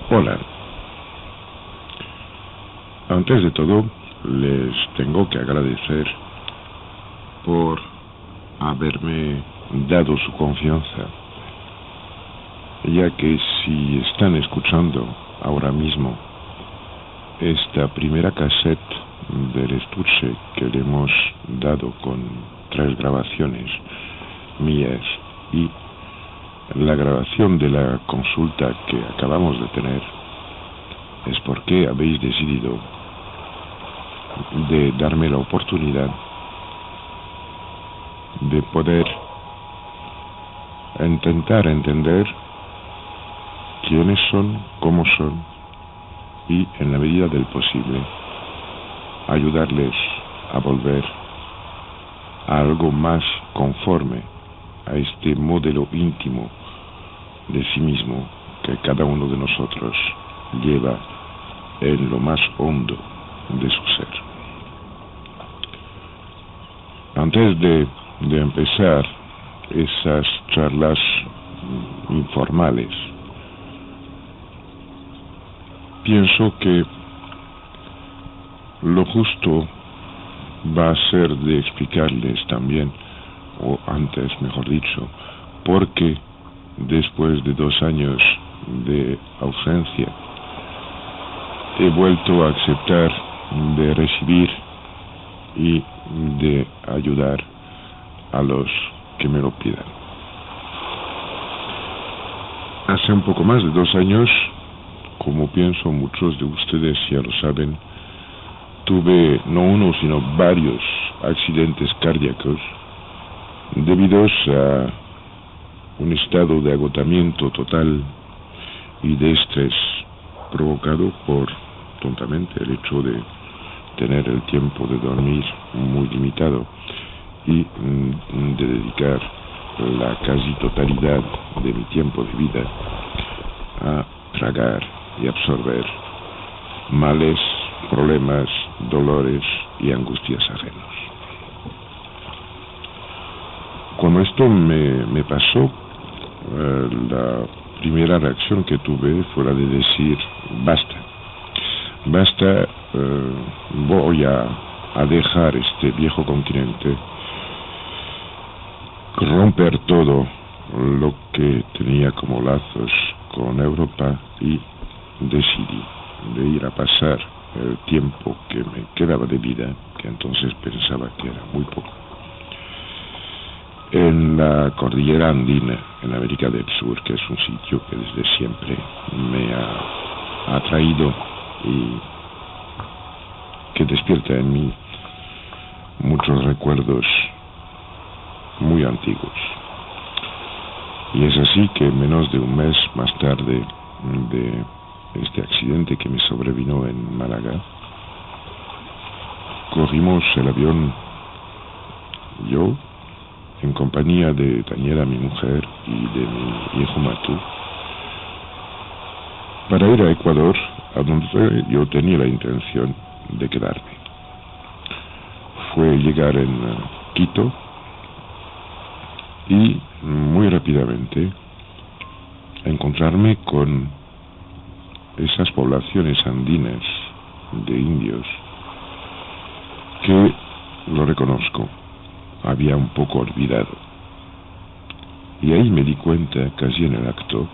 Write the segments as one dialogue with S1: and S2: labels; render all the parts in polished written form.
S1: Hola. Antes de todo, les tengo que agradecer por haberme dado su confianza, ya que si están escuchando ahora mismo esta primera cassette del estuche que le hemos dado con 3 grabaciones mías y la grabación de la consulta que acabamos de tener, es porque habéis decidido de darme la oportunidad de poder intentar entender quiénes son, cómo son y, en la medida del posible, ayudarles a volver a algo más conforme a este modelo íntimo de sí mismo que cada uno de nosotros lleva en lo más hondo de su ser. Antes de empezar esas charlas informales, pienso que lo justo va a ser de explicarles también, o antes mejor dicho, porque después de 2 años de ausencia he vuelto a aceptar de recibir y de ayudar a los que me lo pidan. Hace un poco más de 2 años, como pienso muchos de ustedes ya lo saben, tuve no uno sino varios accidentes cardíacos debidos a un estado de agotamiento total y de estrés provocado por, tontamente, el hecho de tener el tiempo de dormir muy limitado y de dedicar la casi totalidad de mi tiempo de vida a tragar y absorber males, problemas, dolores y angustias ajenos. Cuando esto me pasó, la primera reacción que tuve fue la de decir: basta, voy a dejar este viejo continente, romper todo lo que tenía como lazos con Europa y decidí de ir a pasar el tiempo que me quedaba de vida, que entonces pensaba que era muy poco, en la cordillera andina, en América del Sur, que es un sitio que desde siempre me ha atraído y que despierta en mí muchos recuerdos muy antiguos. Y es así que menos de un mes más tarde de este accidente que me sobrevino en Málaga, cogimos el avión, yo en compañía de Daniela, mi mujer, y de mi hijo Matú, para ir a Ecuador, a donde yo tenía la intención de quedarme. Fue llegar en Quito y muy rápidamente encontrarme con esas poblaciones andinas de indios que, lo reconozco, había un poco olvidado. Y ahí me di cuenta, casi en el acto,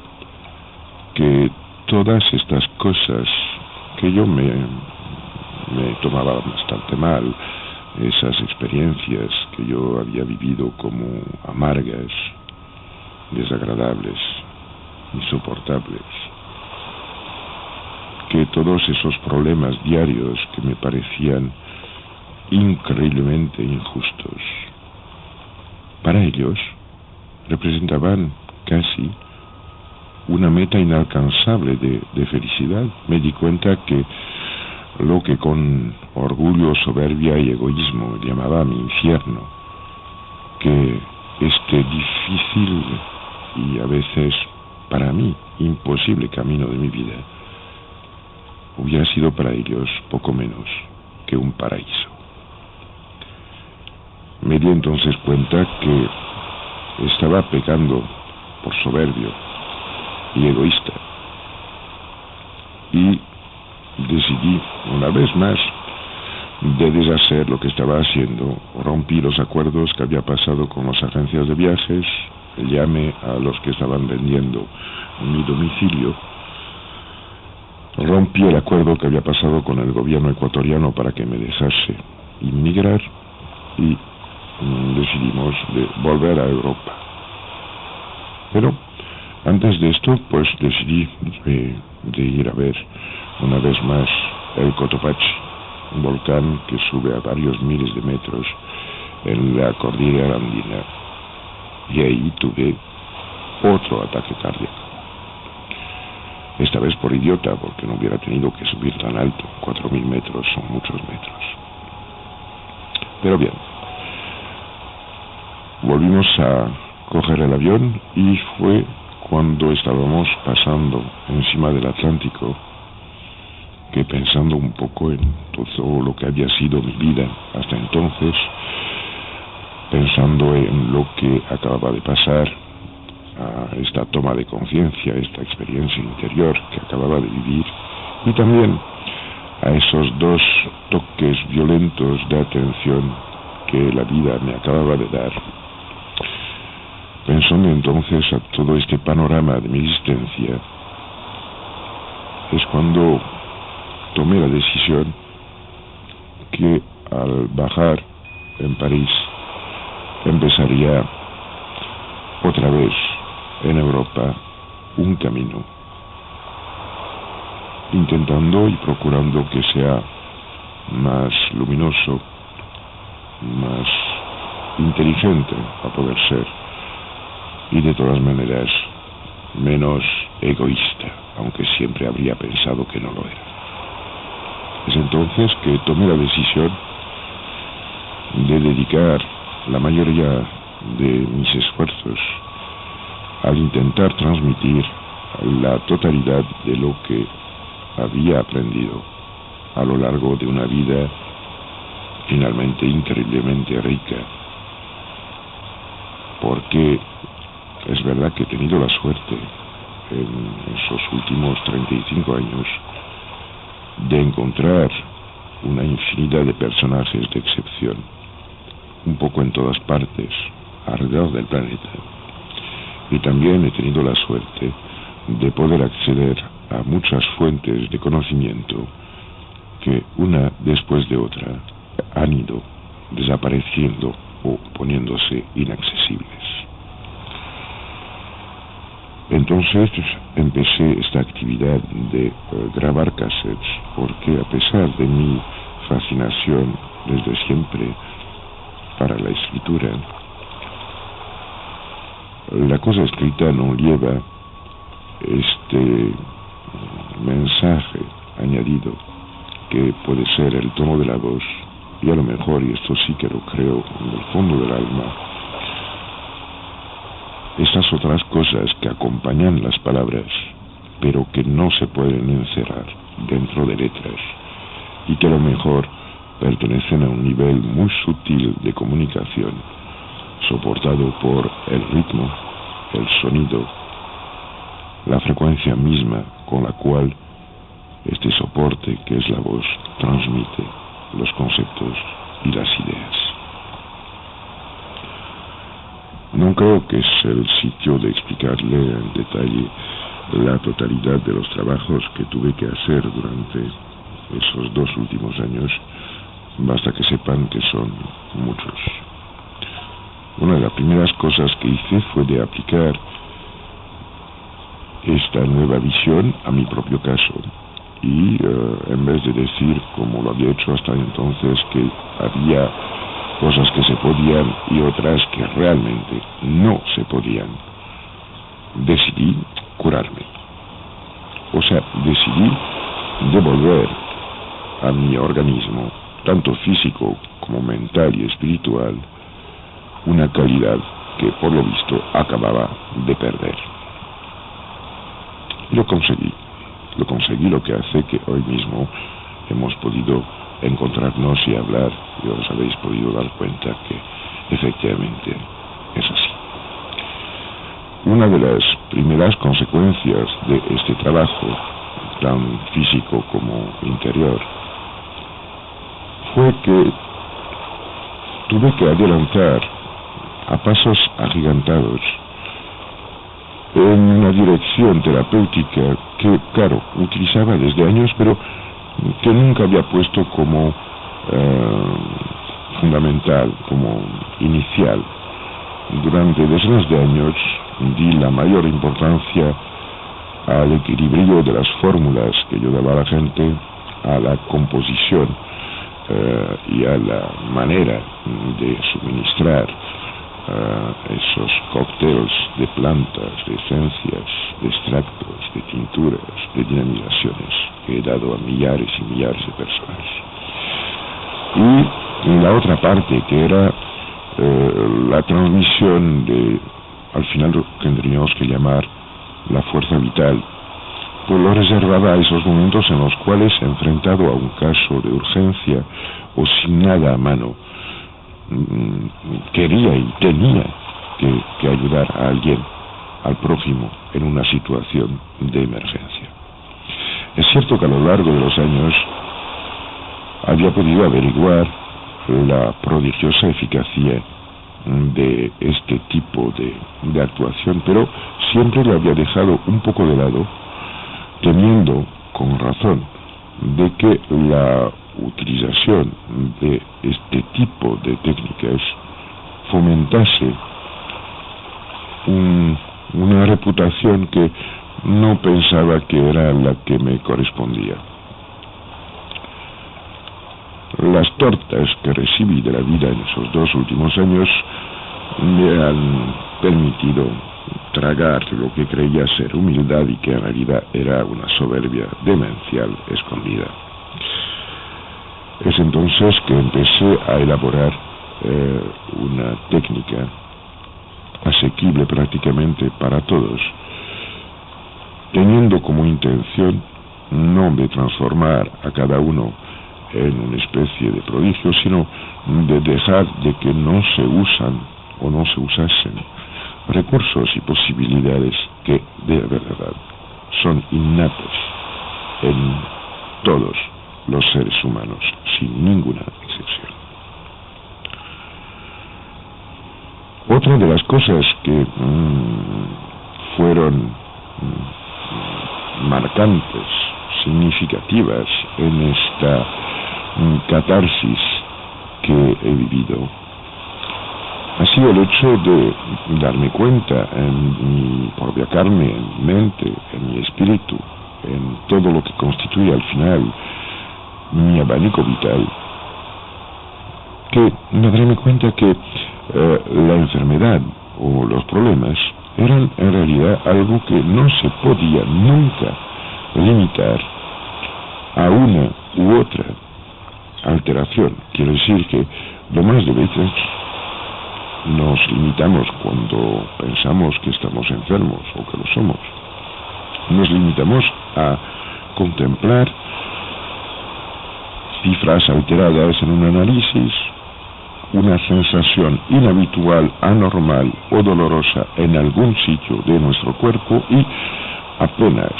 S1: que todas estas cosas que yo me tomaba bastante mal, esas experiencias que yo había vivido como amargas, desagradables, insoportables, que todos esos problemas diarios que me parecían increíblemente injustos, para ellos representaban casi una meta inalcanzable de felicidad. Me di cuenta que lo que con orgullo, soberbia y egoísmo llamaba mi infierno, que este difícil y a veces para mí imposible camino de mi vida, hubiera sido para ellos poco menos que un paraíso. Me di entonces cuenta que estaba pecando por soberbio y egoísta, vez más de deshacer lo que estaba haciendo, rompí los acuerdos que había pasado con las agencias de viajes, llamé a los que estaban vendiendo mi domicilio, rompí el acuerdo que había pasado con el gobierno ecuatoriano para que me dejase inmigrar y decidimos de volver a Europa. Pero antes de esto, pues decidí de ir a ver una vez más el Cotopaxi, un volcán que sube a varios miles de metros en la cordillera andina, y ahí tuve otro ataque cardíaco. Esta vez por idiota, porque no hubiera tenido que subir tan alto. 4.000 metros son muchos metros. Pero bien, volvimos a coger el avión y fue cuando estábamos pasando encima del Atlántico que, pensando un poco en todo lo que había sido mi vida hasta entonces, pensando en lo que acababa de pasar, a esta toma de conciencia, esta experiencia interior que acababa de vivir, y también a esos dos toques violentos de atención que la vida me acababa de dar, pensando entonces a todo este panorama de mi existencia, es cuando tomé la decisión que al bajar en París empezaría otra vez en Europa un camino, intentando y procurando que sea más luminoso, más inteligente a poder ser, y de todas maneras menos egoísta, aunque siempre habría pensado que no lo era. Es entonces que tomé la decisión de dedicar la mayoría de mis esfuerzos al intentar transmitir la totalidad de lo que había aprendido a lo largo de una vida finalmente increíblemente rica, porque es verdad que he tenido la suerte en esos últimos 35 años de encontrar una infinidad de personajes de excepción, un poco en todas partes, alrededor del planeta. Y también he tenido la suerte de poder acceder a muchas fuentes de conocimiento que, una después de otra, han ido desapareciendo o poniéndose inaccesibles. Entonces empecé esta actividad de grabar cassettes, porque a pesar de mi fascinación desde siempre para la escritura, la cosa escrita no lleva este mensaje añadido que puede ser el tono de la voz, y a lo mejor, y esto sí que lo creo en el fondo del alma, estas otras cosas que acompañan las palabras, pero que no se pueden encerrar dentro de letras, y que a lo mejor pertenecen a un nivel muy sutil de comunicación, soportado por el ritmo, el sonido, la frecuencia misma con la cual este soporte, que es la voz, transmite los conceptos y las ideas. No creo que es el sitio de explicarle en detalle la totalidad de los trabajos que tuve que hacer durante esos 2 últimos años, basta que sepan que son muchos. Una de las primeras cosas que hice fue de aplicar esta nueva visión a mi propio caso, y en vez de decir, como lo había hecho hasta entonces, que había cosas que se podían y otras que realmente no se podían, decidí curarme. O sea, decidí devolver a mi organismo, tanto físico como mental y espiritual, una calidad que por lo visto acababa de perder. Y lo conseguí, lo que hace que hoy mismo hemos podido encontrarnos y hablar, y os habéis podido dar cuenta que efectivamente es así. Una de las primeras consecuencias de este trabajo, tan físico como interior, fue que tuve que adelantar a pasos agigantados en una dirección terapéutica que, claro, utilizaba desde años, pero que nunca había puesto como fundamental, como inicial. Durante decenas de años di la mayor importancia al equilibrio de las fórmulas que yo daba a la gente, a la composición y a la manera de suministrar esos cócteles de plantas, de esencias, de extractos, de tinturas, de dinamizaciones que he dado a millares y millares de personas. Y la otra parte, que era la transmisión de, al final lo que tendríamos que llamar la fuerza vital, pues lo reservaba a esos momentos en los cuales, enfrentado a un caso de urgencia o sin nada a mano, quería y tenía que ayudar a alguien, al prójimo, en una situación de emergencia. Es cierto que a lo largo de los años había podido averiguar la prodigiosa eficacia de este tipo de actuación, pero siempre lo había dejado un poco de lado, temiendo, con razón, de que la utilización de este tipo de técnicas fomentase una reputación que no pensaba que era la que me correspondía. Las tortas que recibí de la vida en esos 2 últimos años me han permitido tragar lo que creía ser humildad y que en realidad era una soberbia demencial escondida. Es entonces que empecé a elaborar una técnica asequible prácticamente para todos, teniendo como intención no de transformar a cada uno en una especie de prodigio, sino de dejar de que no se usan o no se usasen recursos y posibilidades que de verdad son innatos en todos los seres humanos, sin ninguna excepción. Otra de las cosas que fueron marcantes, significativas en esta catarsis que he vivido, ha sido el hecho de darme cuenta en mi propia carne, en mi mente, en mi espíritu, en todo lo que constituye al final mi abanico vital, que me daré cuenta que la enfermedad o los problemas eran en realidad algo que no se podía nunca limitar a una u otra alteración. Quiero decir que lo más de veces nos limitamos cuando pensamos que estamos enfermos o que lo somos. Nos limitamos a contemplar cifras alteradas en un análisis, una sensación inhabitual, anormal o dolorosa en algún sitio de nuestro cuerpo y apenas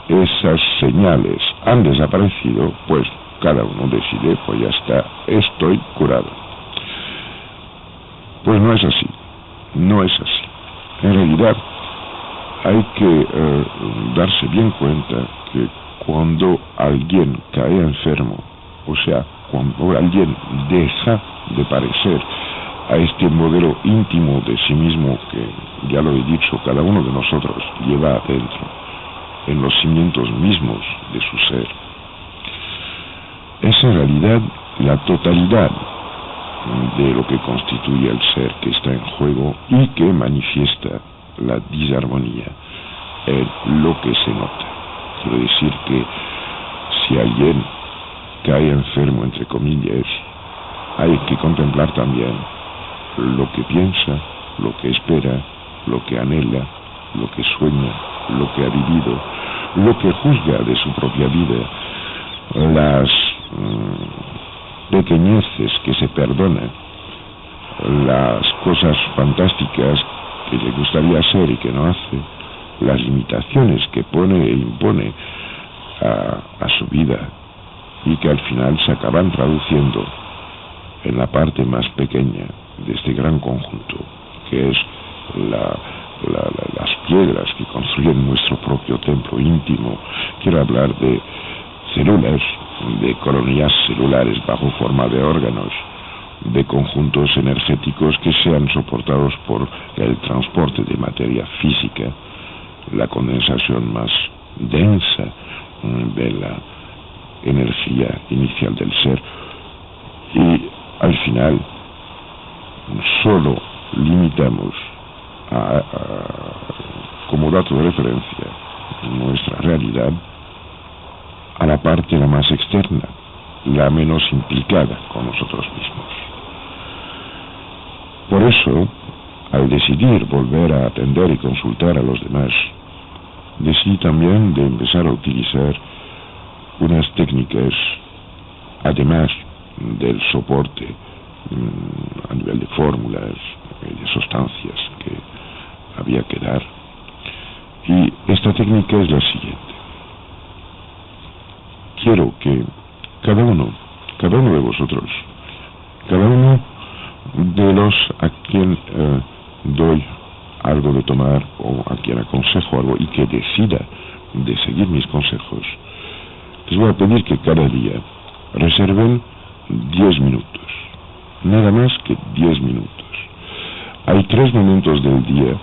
S1: esas señales han desaparecido, pues cada uno decide, pues ya está, estoy curado. Pues no es así, no es así. En realidad hay que darse bien cuenta que cuando alguien cae enfermo, o sea, cuando alguien deja de parecer a este modelo íntimo de sí mismo que, ya lo he dicho, cada uno de nosotros lleva adentro, en los cimientos mismos de su ser, es en realidad la totalidad de lo que constituye el ser que está en juego y que manifiesta la disarmonía en lo que se nota. Quiero decir que si alguien cae enfermo, entre comillas, hay que contemplar también lo que piensa, lo que espera, lo que anhela, lo que sueña, lo que ha vivido, lo que juzga de su propia vida, las pequeñeces que se perdonan, las cosas fantásticas que le gustaría hacer y que no hace, las limitaciones que pone e impone a su vida, y que al final se acaban traduciendo en la parte más pequeña de este gran conjunto, que es las piedras que construyen nuestro propio templo íntimo. Quiero hablar de células, de colonias celulares bajo forma de órganos, de conjuntos energéticos que sean soportados por el transporte de materia física, la condensación más densa de la energía inicial del ser, y al final solo limitamos como dato de referencia nuestra realidad a la parte la más externa, la menos implicada con nosotros mismos. Por eso, al decidir volver a atender y consultar a los demás, decidí también de empezar a utilizar unas técnicas, además del soporte a nivel de fórmulas y de sustancias que había que dar. Y esta técnica es la siguiente. Quiero que cada uno de vosotros, cada uno de los a quien doy algo de tomar o a quien aconsejo algo y que decida de seguir mis consejos, les voy a pedir que cada día reserven 10 minutos, nada más que 10 minutos. Hay 3 momentos del día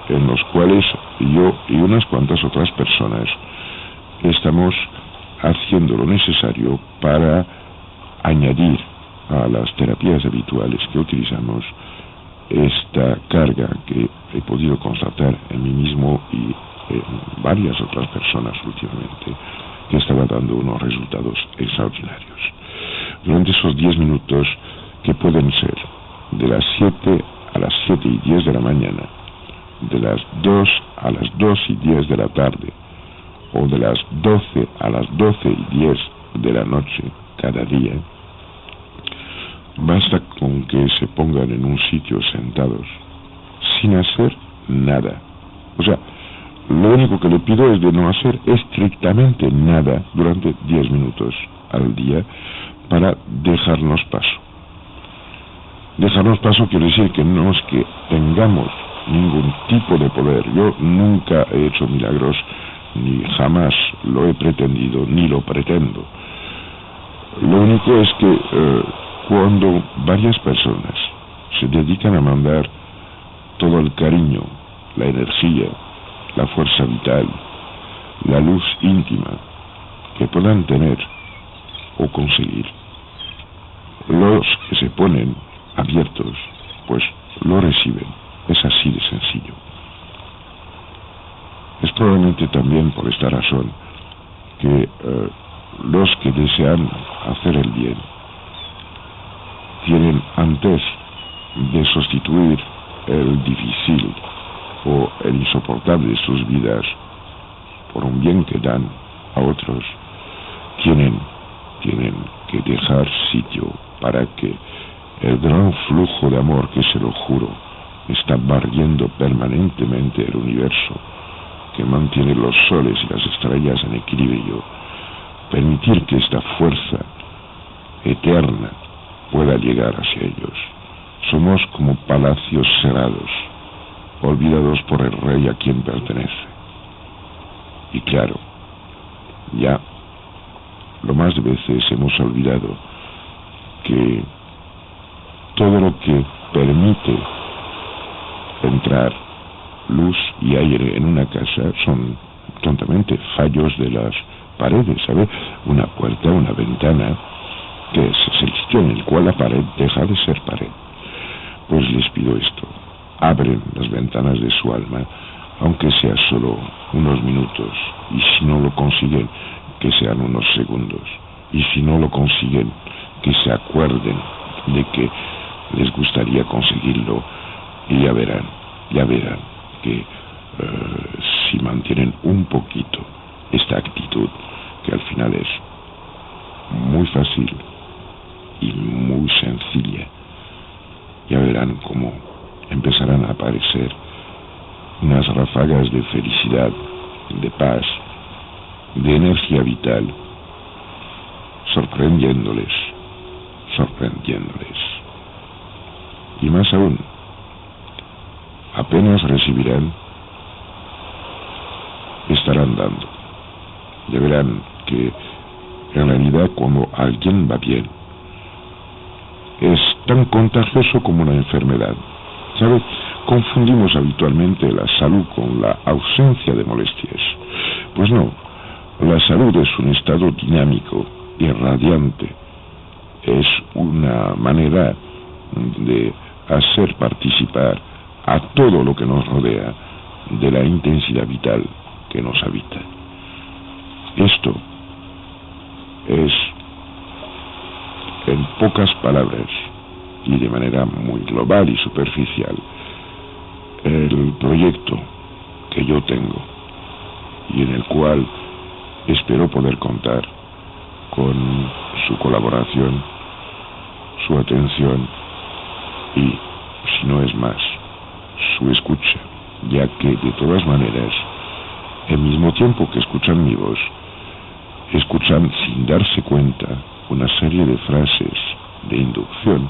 S1: en los cuales yo y unas cuantas otras personas estamos haciendo lo necesario para añadir a las terapias habituales que utilizamos esta carga que he podido constatar en mí mismo y en varias otras personas últimamente, que estaba dando unos resultados extraordinarios. Durante esos 10 minutos, que pueden ser de las 7 a las 7:10 de la mañana, de las 2 a las 2:10 de la tarde, o de las 12 a las 12:10 de la noche cada día, basta con que se pongan en un sitio sentados, sin hacer nada. O sea, lo único que le pido es de no hacer estrictamente nada durante 10 minutos al día para dejarnos paso. Dejarnos paso quiere decir que no es que tengamos ningún tipo de poder. Yo nunca he hecho milagros, ni jamás lo he pretendido, ni lo pretendo. Lo único es que cuando varias personas se dedican a mandar todo el cariño, la energía, la fuerza vital, la luz íntima que puedan tener o conseguir, los que se ponen abiertos, pues lo reciben. Es así de sencillo. Es probablemente también por esta razón que los que desean hacer el bien tienen, antes de sustituir el difícil o el insoportable de sus vidas por un bien que dan a otros, tienen que dejar sitio para que el gran flujo de amor que, se lo juro, está barriendo permanentemente el universo, que mantiene los soles y las estrellas en equilibrio, permitir que esta fuerza eterna pueda llegar hacia ellos. Somos como palacios cerrados, olvidados por el rey a quien pertenece. Y claro, ya lo más de veces hemos olvidado que todo lo que permite entrar luz y aire en una casa son tontamente fallos de las paredes, ¿sabe? Una puerta, una ventana, que es el sitio en el cual la pared deja de ser pared. Pues les pido esto: abren las ventanas de su alma, aunque sea solo unos minutos, y si no lo consiguen, que sean unos segundos, y si no lo consiguen, que se acuerden de que les gustaría conseguirlo, y ya verán que si mantienen un poquito esta actitud, que al final es muy fácil y muy sencilla, ya verán cómo empezarán a aparecer unas ráfagas de felicidad, de paz, de energía vital, sorprendentes. sorprendiéndoles. Y más aún, apenas recibirán, estarán dando. Ya verán que en realidad cuando alguien va bien, es tan contagioso como una enfermedad. ¿Sabe? Confundimos habitualmente la salud con la ausencia de molestias. Pues no, la salud es un estado dinámico y radiante. Es una manera de hacer participar a todo lo que nos rodea de la intensidad vital que nos habita. Esto es, en pocas palabras y de manera muy global y superficial, el proyecto que yo tengo y en el cual espero poder contar con su colaboración, su atención y, si no es más, su escucha, ya que de todas maneras, al mismo tiempo que escuchan mi voz, escuchan sin darse cuenta una serie de frases de inducción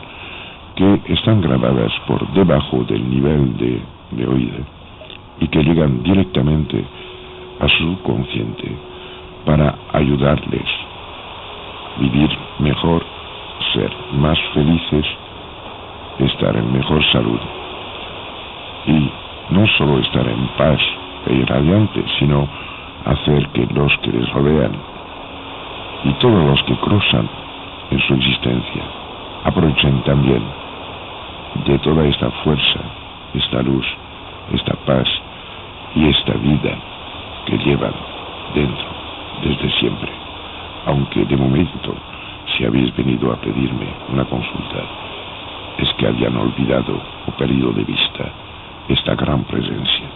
S1: que están grabadas por debajo del nivel de oído y que llegan directamente a su subconsciente para ayudarles a vivir mejor, ser más felices, estar en mejor salud y no solo estar en paz e irradiante, sino hacer que los que les rodean y todos los que cruzan en su existencia aprovechen también de toda esta fuerza, esta luz, esta paz y esta vida que llevan dentro desde siempre, aunque de momento, si habéis venido a pedirme una consulta, es que habían olvidado o perdido de vista esta gran presencia.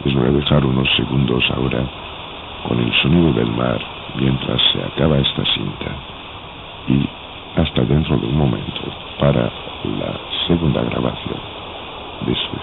S1: Les voy a dejar unos segundos ahora con el sonido del mar mientras se acaba esta cinta y hasta dentro de un momento para la segunda grabación de su